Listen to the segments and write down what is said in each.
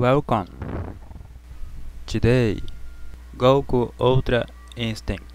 Welcome. Today, Goku Ultra Instinct.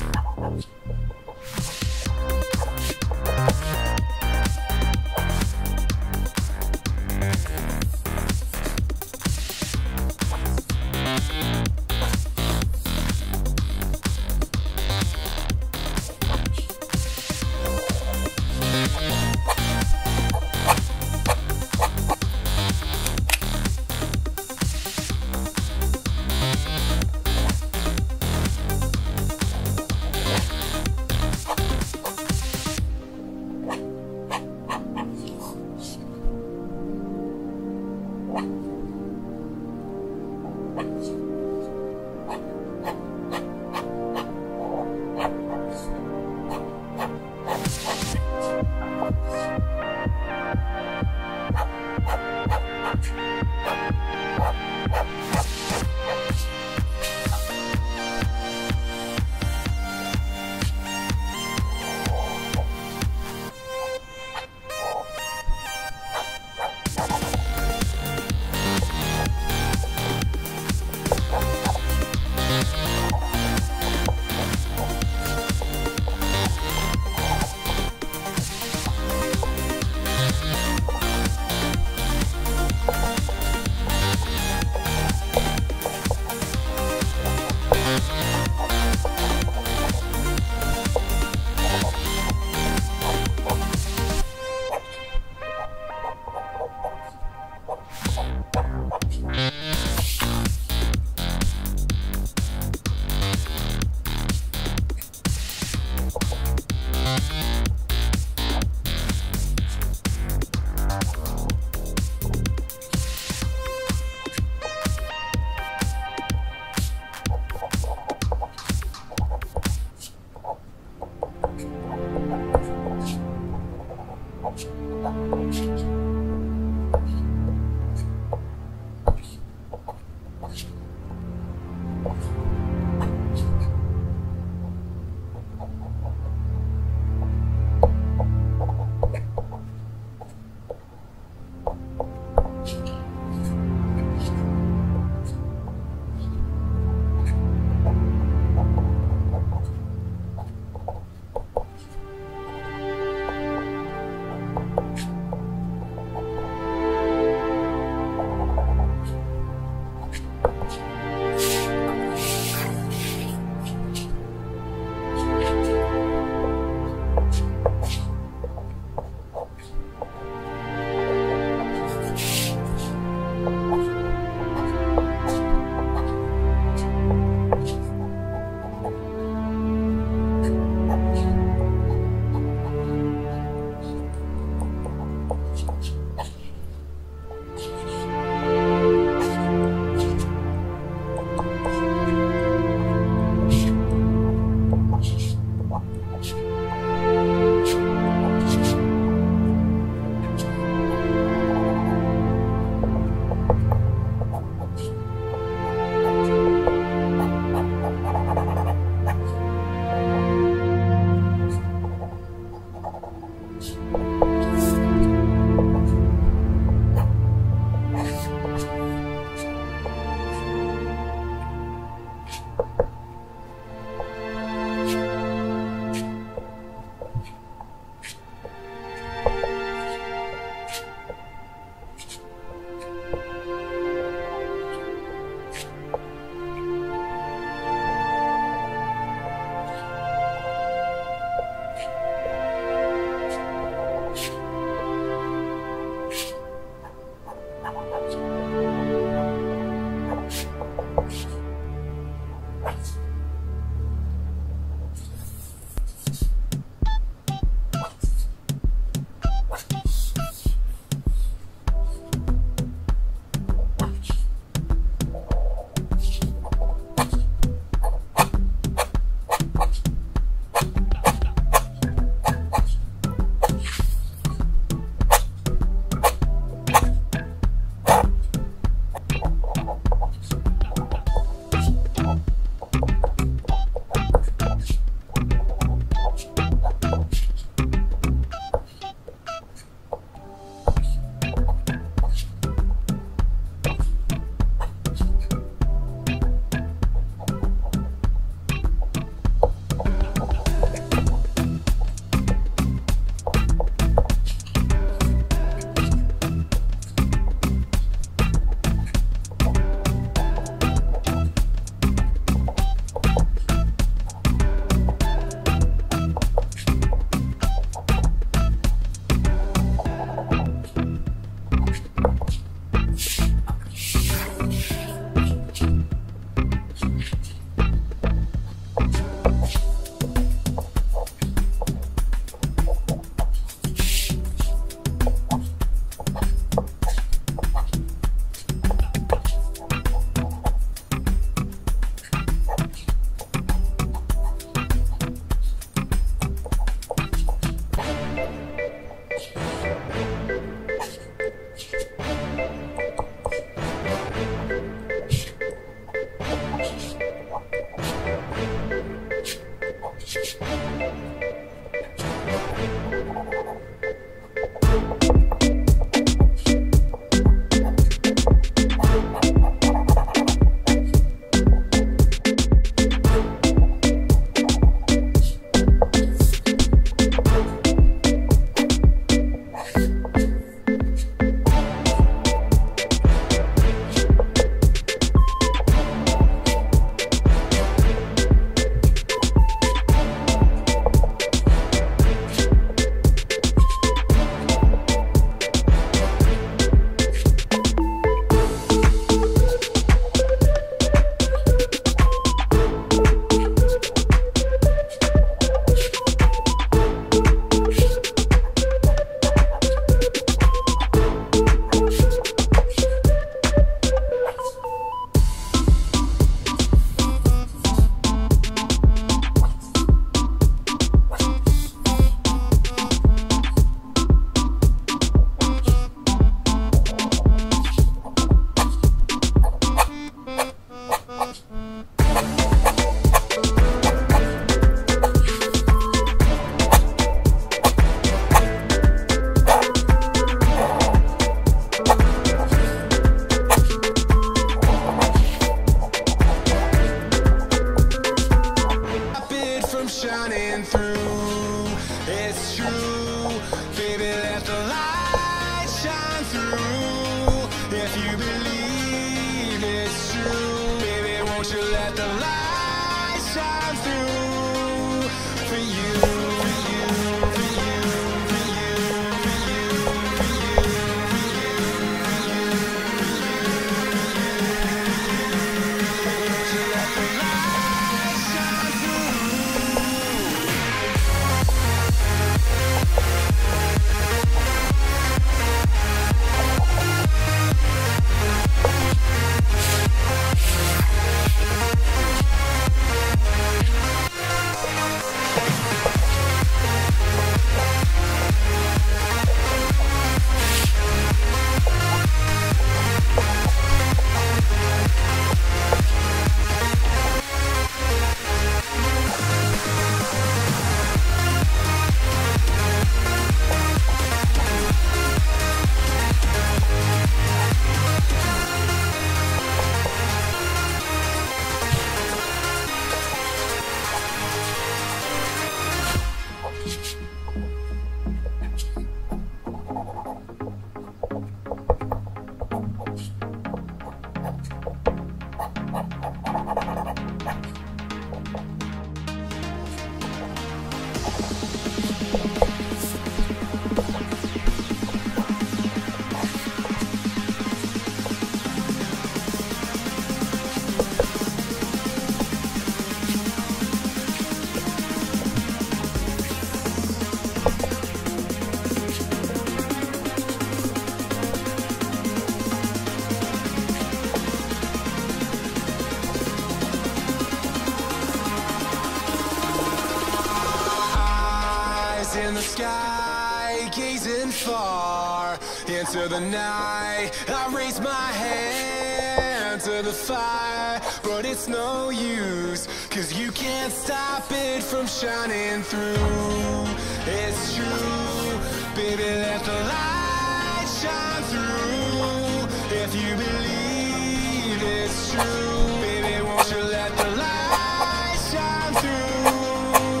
gazing far into the night. I raise my hand to the fire, but it's no use, 'cause you can't stop it from shining through. It's true, baby, let the light shine through. If you believe it's true, baby, won't you let the light shine through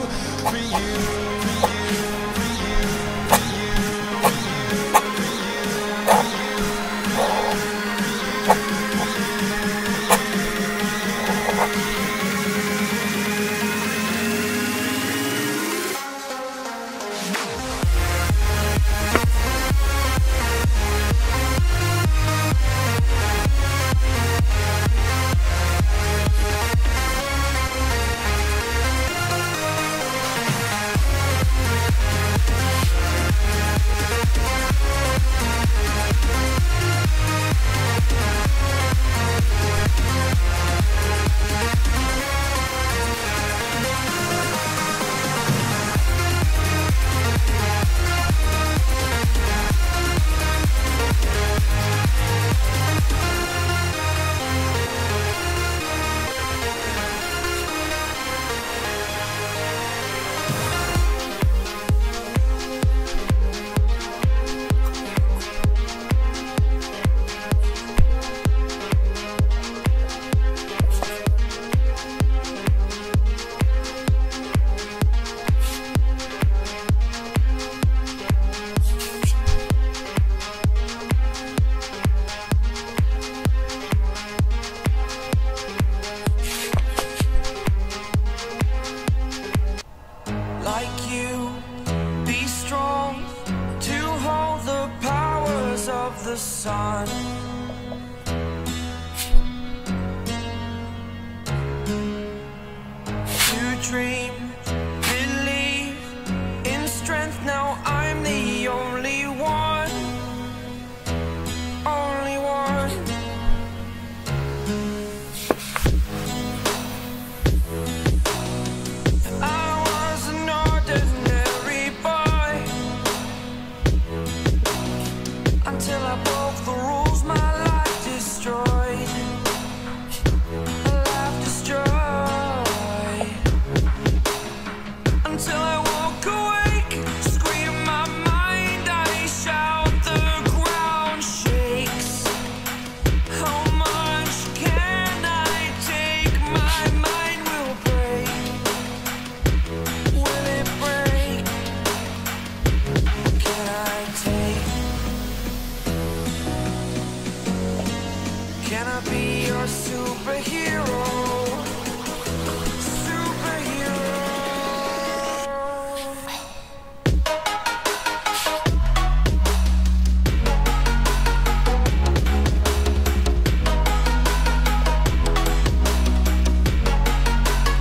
for you, for you, for you, for you, for you, for you, for you. The sun, to dream, believe in strength. Now I'm the only one, only one. I was an ordinary boy until I broke the rules, my life destroyed. Life destroyed. Until I walk awake, scream my mind, I shout, the ground shakes. How much can I take? My mind will break. Will it break? Can I take? Can I be your superhero? Superhero.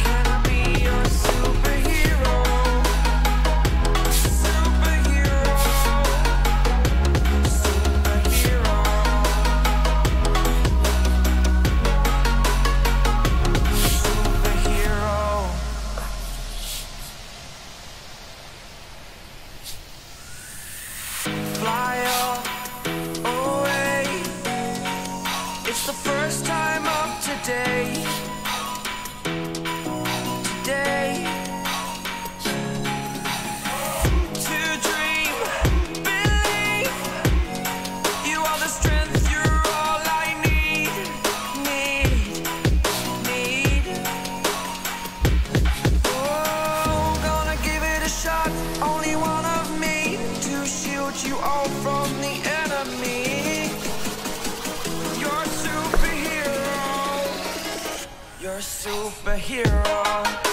Can I be your superhero? Superhero. Superhero. Fly away. It's the first time of today. Today. To dream, believe. You are the strength, you're all I need. Need. Oh, gonna give it a shot. Only one of me to shield you all from the enemy. You're a superhero. You're a superhero.